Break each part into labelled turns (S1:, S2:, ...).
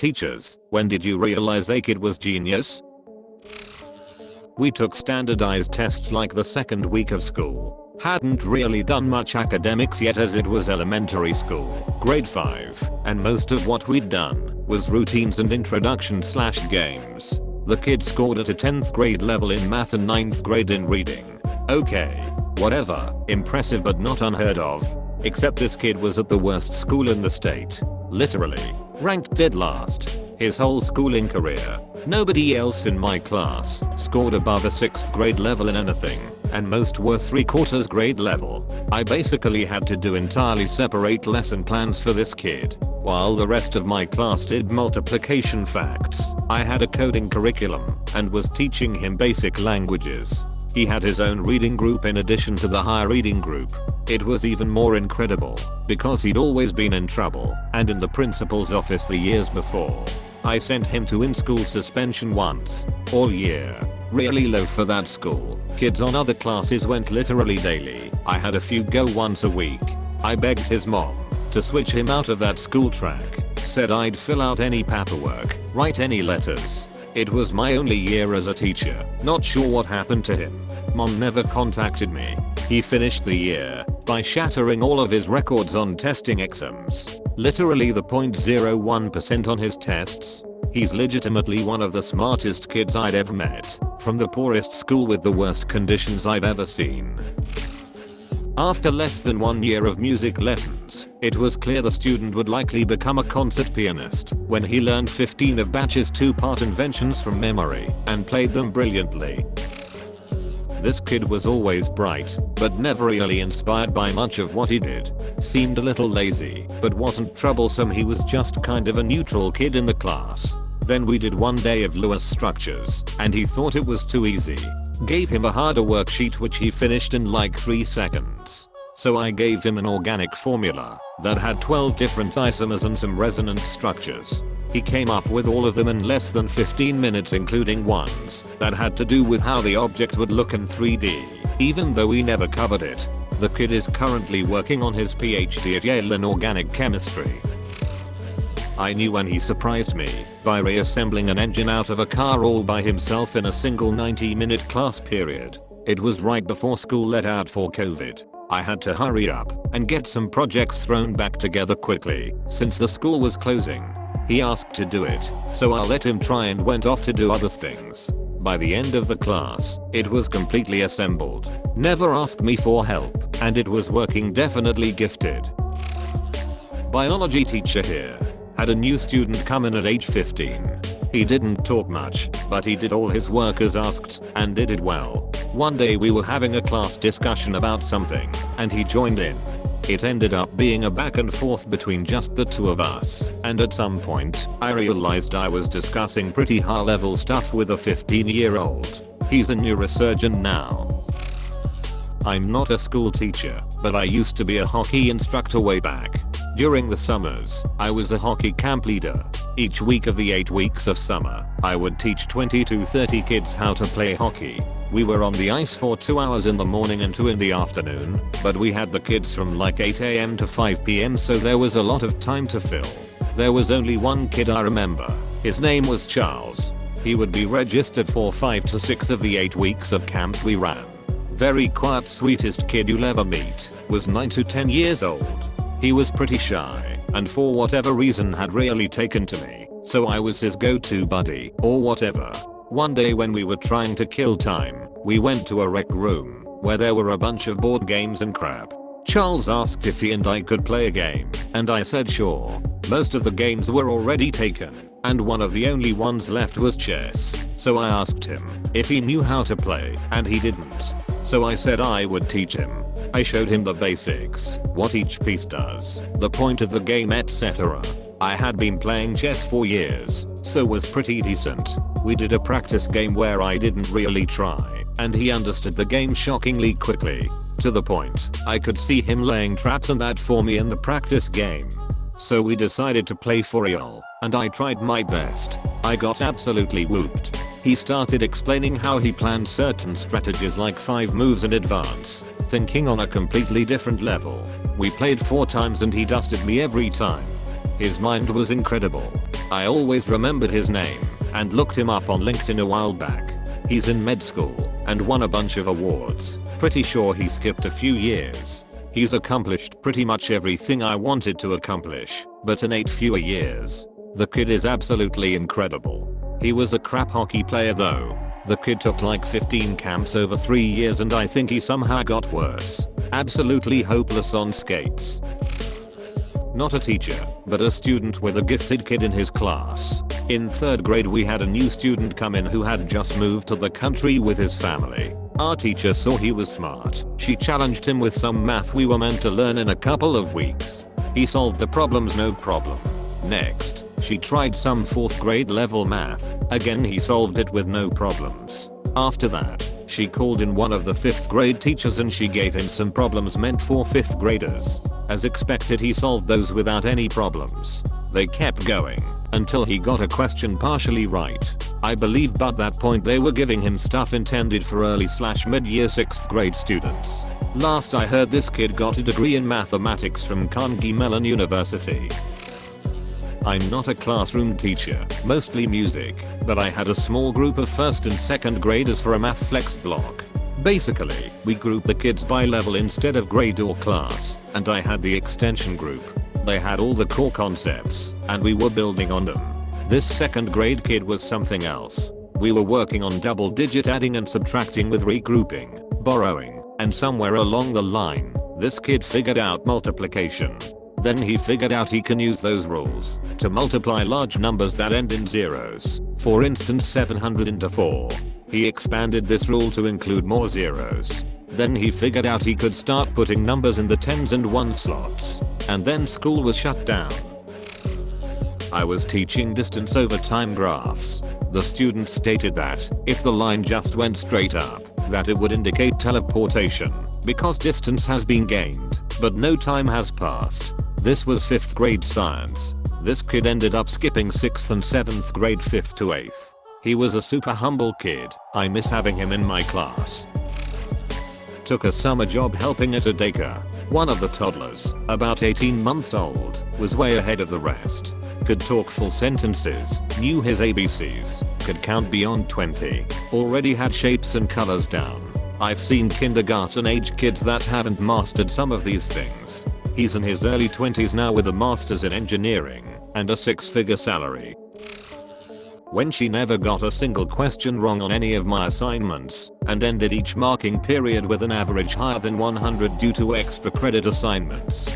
S1: teachers, when did you realize a kid was genius? We took standardized tests like the second week of school. Hadn't really done much academics yet as it was elementary school, grade 5, and most of what we'd done was routines and introduction/games. The kid scored at a 10th grade level in math and 9th grade in reading. Okay, whatever, impressive but not unheard of. Except this kid was at the worst school in the state. Literally, ranked dead last. His whole schooling career. Nobody else in my class scored above a 6th grade level in anything, and most were 3/4 grade level. I basically had to do entirely separate lesson plans for this kid, while the rest of my class did multiplication facts. I had a coding curriculum and was teaching him basic languages. He had his own reading group in addition to the higher reading group. It was even more incredible because he'd always been in trouble and in the principal's office the years before. I sent him to in-school suspension once, all year. Really low for that school. Kids on other classes went literally daily. I had a few go once a week. I begged his mom to switch him out of that school track. Said I'd fill out any paperwork, write any letters. It was my only year as a teacher. Not sure what happened to him. Mom never contacted me. He finished the year by shattering all of his records on testing exams. Literally the 0.01% on his tests. He's legitimately one of the smartest kids I'd ever met. From the poorest school with the worst conditions I've ever seen. After less than 1 year of music lessons, it was clear the student would likely become a concert pianist when he learned 15 of Bach's 2-part inventions from memory and played them brilliantly. This kid was always bright, but never really inspired by much of what he did. Seemed a little lazy, but wasn't troublesome. He was just kind of a neutral kid in the class. Then we did 1 day of Lewis structures, and he thought it was too easy. Gave him a harder worksheet which he finished in like 3 seconds. So I gave him an organic formula that had 12 different isomers and some resonance structures. He came up with all of them in less than 15 minutes, including ones that had to do with how the object would look in 3D, even though we never covered it. The kid is currently working on his PhD at Yale in organic chemistry. I knew when he surprised me by reassembling an engine out of a car all by himself in a single 90-minute class period. It was right before school let out for COVID. I had to hurry up and get some projects thrown back together quickly since the school was closing. He asked to do it, so I let him try and went off to do other things. By the end of the class, it was completely assembled. Never asked me for help, and it was working. Definitely gifted. Biology teacher here. Had a new student come in at age 15. He didn't talk much, but he did all his work as asked, and did it well. One day we were having a class discussion about something, and he joined in. It ended up being a back and forth between just the two of us, and at some point, I realized I was discussing pretty high level stuff with a 15-year-old. He's a neurosurgeon now. I'm not a school teacher, but I used to be a hockey instructor way back. During the summers, I was a hockey camp leader. Each week of the 8 weeks of summer, I would teach 20 to 30 kids how to play hockey. We were on the ice for 2 hours in the morning and 2 in the afternoon, but we had the kids from like 8 AM to 5 PM, so there was a lot of time to fill. There was only one kid I remember. His name was Charles. He would be registered for 5 to 6 of the 8 weeks of camps we ran. Very quiet, sweetest kid you'll ever meet. Was 9 to 10 years old. He was pretty shy, and for whatever reason had really taken to me, so I was his go-to buddy, or whatever. One day when we were trying to kill time, we went to a rec room, where there were a bunch of board games and crap. Charles asked if he and I could play a game, and I said sure. Most of the games were already taken, and one of the only ones left was chess. So I asked him if he knew how to play, and he didn't. So I said I would teach him. I showed him the basics, what each piece does, the point of the game, etc. I had been playing chess for years, so was pretty decent. We did a practice game where I didn't really try, and he understood the game shockingly quickly. To the point, I could see him laying traps and that for me in the practice game. So we decided to play for real, and I tried my best. I got absolutely whooped. He started explaining how he planned certain strategies like 5 moves in advance, thinking on a completely different level. We played 4 times and he dusted me every time. His mind was incredible. I always remembered his name and looked him up on LinkedIn a while back. He's in med school and won a bunch of awards. Pretty sure he skipped a few years. He's accomplished pretty much everything I wanted to accomplish, but in 8 fewer years. The kid is absolutely incredible. He was a crap hockey player though. The kid took like 15 camps over 3 years and I think he somehow got worse. Absolutely hopeless on skates. Not a teacher, but a student with a gifted kid in his class. In 3rd grade we had a new student come in who had just moved to the country with his family. Our teacher saw he was smart. She challenged him with some math we were meant to learn in a couple of weeks. He solved the problems no problem. Next, she tried some 4th grade level math. Again he solved it with no problems. After that, she called in one of the 5th grade teachers and she gave him some problems meant for 5th graders. As expected he solved those without any problems. They kept going until he got a question partially right, I believe, but at that point they were giving him stuff intended for early/mid-year 6th grade students. Last I heard this kid got a degree in mathematics from Carnegie Mellon University. I'm not a classroom teacher, mostly music, but I had a small group of 1st and 2nd graders for a math flex block. Basically, we grouped the kids by level instead of grade or class, and I had the extension group. They had all the core concepts, and we were building on them. This 2nd grade kid was something else. We were working on double-digit adding and subtracting with regrouping, borrowing, and somewhere along the line, this kid figured out multiplication. Then he figured out he can use those rules to multiply large numbers that end in zeros. For instance 700 into 4. He expanded this rule to include more zeros. Then he figured out he could start putting numbers in the 10s and 1 slots. And then school was shut down. I was teaching distance over time graphs. The student stated that if the line just went straight up, that it would indicate teleportation, because distance has been gained, but no time has passed. This was 5th grade science. This kid ended up skipping 6th and 7th grade 5th to 8th. He was a super humble kid. I miss having him in my class. Took a summer job helping at a daycare. One of the toddlers, about 18 months old, was way ahead of the rest. Could talk full sentences, knew his ABCs, could count beyond 20, already had shapes and colors down. I've seen kindergarten age kids that haven't mastered some of these things. He's in his early 20s now with a master's in engineering and a 6-figure salary. When she never got a single question wrong on any of my assignments and ended each marking period with an average higher than 100 due to extra credit assignments.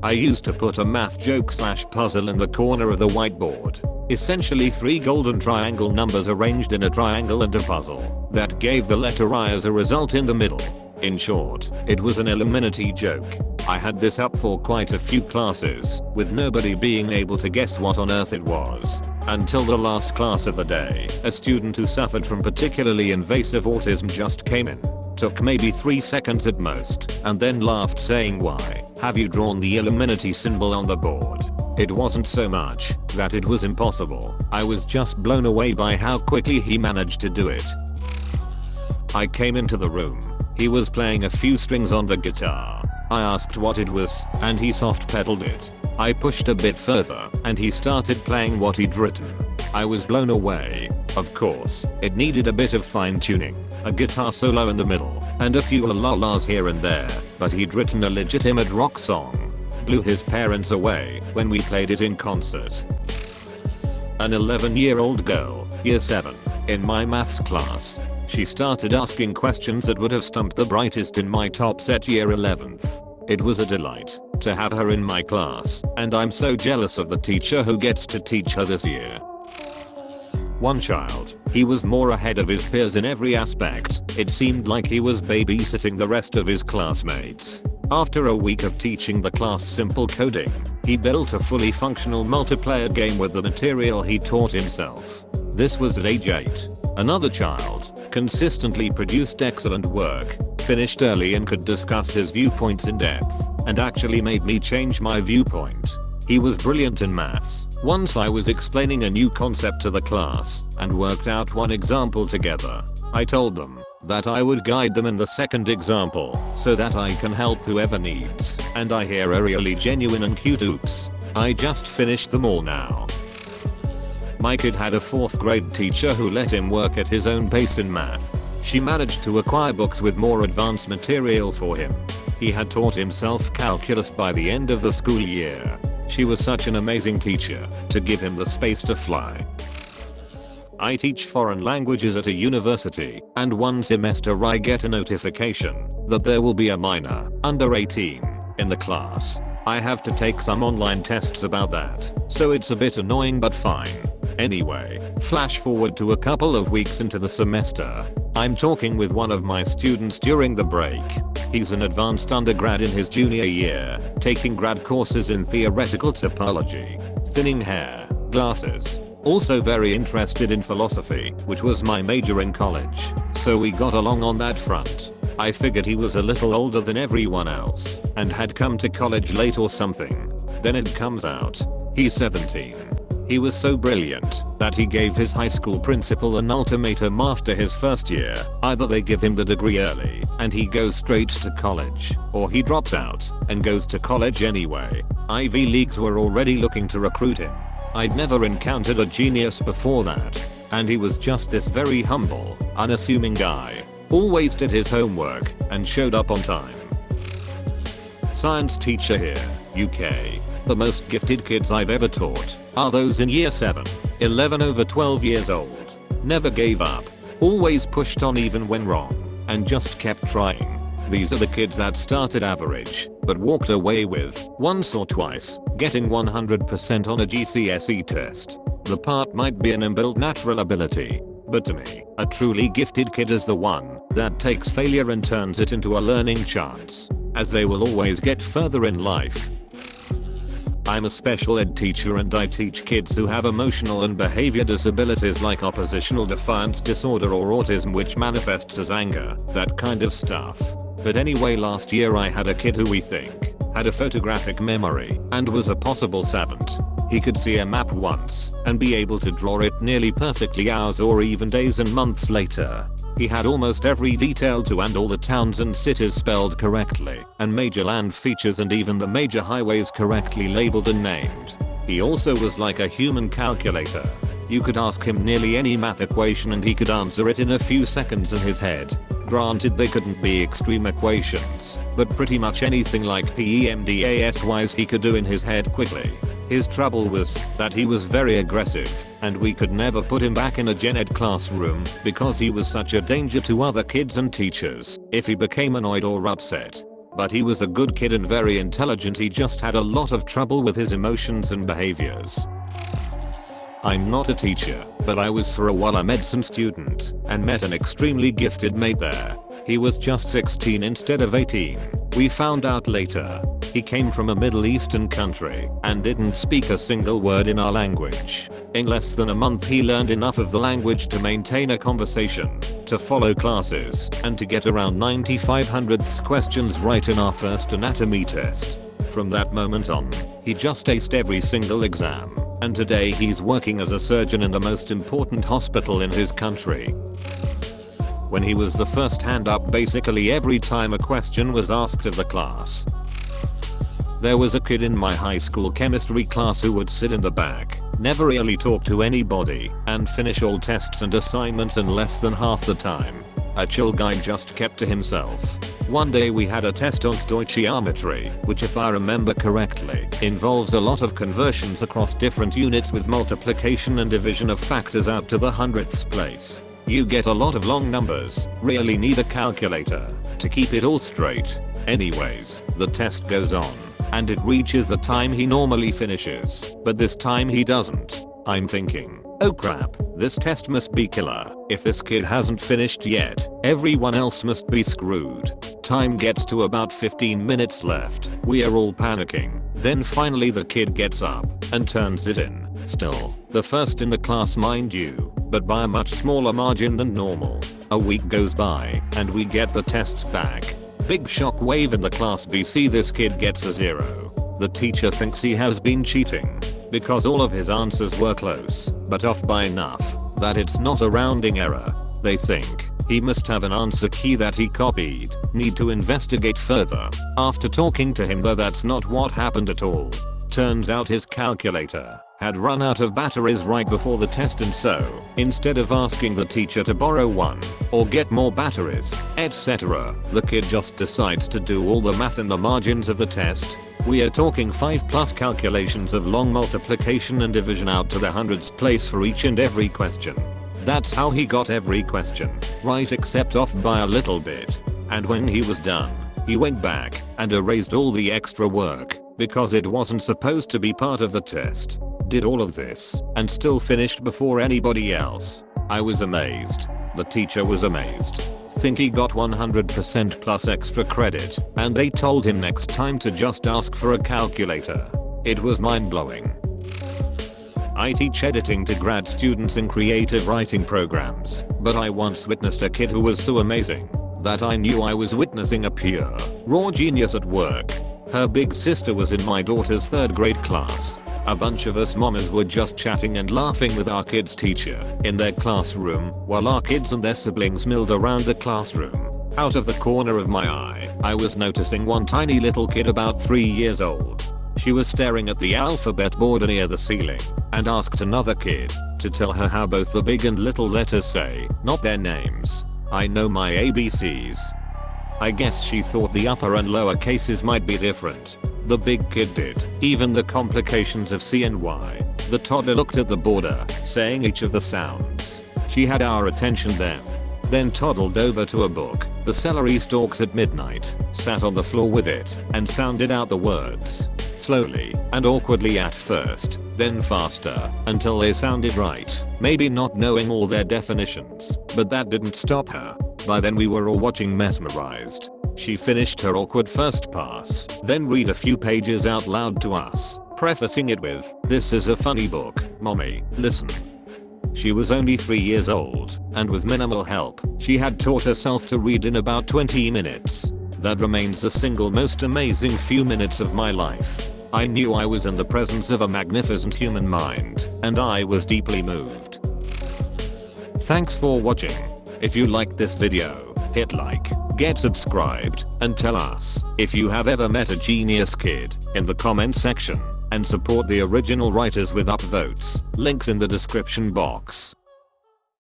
S1: I used to put a math joke/puzzle in the corner of the whiteboard. Essentially 3 golden triangle numbers arranged in a triangle and a puzzle that gave the letter I as a result in the middle. In short, it was an eliminity joke. I had this up for quite a few classes, with nobody being able to guess what on earth it was. Until the last class of the day, a student who suffered from particularly invasive autism just came in. Took maybe 3 seconds at most, and then laughed saying, "Why, have you drawn the eliminity symbol on the board?" It wasn't so much that it was impossible, I was just blown away by how quickly he managed to do it. I came into the room. He was playing a few strings on the guitar. I asked what it was, and he soft pedaled it. I pushed a bit further, and he started playing what he'd written. I was blown away. Of course, it needed a bit of fine tuning, a guitar solo in the middle, and a few la-las here and there, but he'd written a legitimate rock song. Blew his parents away when we played it in concert. An 11-year-old girl, year 7, in my maths class. She started asking questions that would have stumped the brightest in my top set year 11th. It was a delight to have her in my class, and I'm so jealous of the teacher who gets to teach her this year. One child, he was more ahead of his peers in every aspect. It seemed like he was babysitting the rest of his classmates. After a week of teaching the class simple coding, he built a fully functional multiplayer game with the material he taught himself. This was at age 8. Another child consistently produced excellent work, finished early and could discuss his viewpoints in depth, and actually made me change my viewpoint. He was brilliant in maths. Once I was explaining a new concept to the class and worked out one example together. I told them, that I would guide them in the second example so that I can help whoever needs, and I hear a really genuine and cute oops. I just finished them all now. My kid had a 4th grade teacher who let him work at his own pace in math. She managed to acquire books with more advanced material for him. He had taught himself calculus by the end of the school year. She was such an amazing teacher to give him the space to fly. I teach foreign languages at a university, and one semester I get a notification that there will be a minor, under 18, in the class. I have to take some online tests about that, so it's a bit annoying but fine. Anyway, flash forward to a couple of weeks into the semester. I'm talking with one of my students during the break. He's an advanced undergrad in his junior year, taking grad courses in theoretical topology, thinning hair, glasses. Also very interested in philosophy, which was my major in college, so we got along on that front. I figured he was a little older than everyone else, and had come to college late or something. Then it comes out, he's 17. He was so brilliant that he gave his high school principal an ultimatum after his first year. Either they give him the degree early and he goes straight to college, or he drops out and goes to college anyway. Ivy Leagues were already looking to recruit him. I'd never encountered a genius before that, and he was just this very humble, unassuming guy. Always did his homework and showed up on time. Science teacher here, UK. The most gifted kids I've ever taught are those in year 7, 11 over 12 years old. Never gave up, always pushed on even when wrong, and just kept trying. These are the kids that started average, but walked away with, once or twice, getting 100% on a GCSE test. The part might be an inbuilt natural ability, but to me, a truly gifted kid is the one that takes failure and turns it into a learning chance, as they will always get further in life. I'm a special ed teacher and I teach kids who have emotional and behavior disabilities like oppositional defiance disorder or autism, which manifests as anger, that kind of stuff. But anyway, last year I had a kid who we think had a photographic memory and was a possible savant. He could see a map once and be able to draw it nearly perfectly hours or even days and months later. He had almost every detail too, and all the towns and cities spelled correctly, and major land features and even the major highways correctly labeled and named. He also was like a human calculator. You could ask him nearly any math equation and he could answer it in a few seconds in his head. Granted, they couldn't be extreme equations, but pretty much anything like PEMDASYs he could do in his head quickly. His trouble was that he was very aggressive, and we could never put him back in a gen ed classroom because he was such a danger to other kids and teachers if he became annoyed or upset. But he was a good kid and very intelligent, he just had a lot of trouble with his emotions and behaviors. I'm not a teacher, but I was for a while a medicine student and met an extremely gifted mate there. He was just 16 instead of 18. We found out later. He came from a Middle Eastern country and didn't speak a single word in our language. In less than a month he learned enough of the language to maintain a conversation, to follow classes, and to get around 9500ths questions right in our first anatomy test. From that moment on, he just aced every single exam, and today he's working as a surgeon in the most important hospital in his country. When he was the first hand up basically every time a question was asked of the class. There was a kid in my high school chemistry class who would sit in the back, never really talk to anybody, and finish all tests and assignments in less than half the time. A chill guy just kept to himself. One day we had a test on stoichiometry, which if I remember correctly, involves a lot of conversions across different units with multiplication and division of factors out to the 100th place. You get a lot of long numbers, really need a calculator to keep it all straight. Anyways, the test goes on, and it reaches the time he normally finishes, but this time he doesn't. I'm thinking, oh crap, this test must be killer. If this kid hasn't finished yet, everyone else must be screwed. Time gets to about 15 minutes left. We are all panicking. Then finally the kid gets up and turns it in. Still, the first in the class mind you, but by a much smaller margin than normal. A week goes by, and we get the tests back. Big shock wave in the class. BC, this kid gets a 0. The teacher thinks he has been cheating, because all of his answers were close, but off by enough that it's not a rounding error. They think He must have an answer key that he copied. Need to investigate further. After talking to him though, that's not what happened at all. Turns out his calculator had run out of batteries right before the test, and so, instead of asking the teacher to borrow one or get more batteries, etc., the kid just decides to do all the math in the margins of the test. We are talking 5+ calculations of long multiplication and division out to the hundreds place for each and every question. That's how he got every question right except off by a little bit. And when he was done, he went back and erased all the extra work because it wasn't supposed to be part of the test. Did all of this and still finished before anybody else. I was amazed. The teacher was amazed. Think he got 100% plus extra credit, and they told him next time to just ask for a calculator. It was mind-blowing. I teach editing to grad students in creative writing programs, but I once witnessed a kid who was so amazing that I knew I was witnessing a pure, raw genius at work. Her big sister was in my daughter's 3rd grade class. A bunch of us mamas were just chatting and laughing with our kids' teacher in their classroom while our kids and their siblings milled around the classroom. Out of the corner of my eye, I was noticing one tiny little kid about 3 years old. She was staring at the alphabet board near the ceiling and asked another kid to tell her how both the big and little letters say, not their names. I know my ABCs. I guess she thought the upper and lower cases might be different. The big kid did. Even the complications of C and Y. The toddler looked at the border, saying each of the sounds. She had our attention then toddled over to a book, The Celery Stalks at Midnight, sat on the floor with it, and sounded out the words. Slowly and awkwardly at first, then faster, until they sounded right, maybe not knowing all their definitions, but that didn't stop her. By then we were all watching mesmerized. She finished her awkward first pass, then read a few pages out loud to us, prefacing it with, "This is a funny book, mommy, listen." She was only 3 years old, and with minimal help, she had taught herself to read in about 20 minutes. That remains the single most amazing few minutes of my life. I knew I was in the presence of a magnificent human mind, and I was deeply moved. Thanks for watching. If you liked this video, hit like, get subscribed, and tell us if you have ever met a genius kid in the comment section, and support the original writers with upvotes, links in the description box.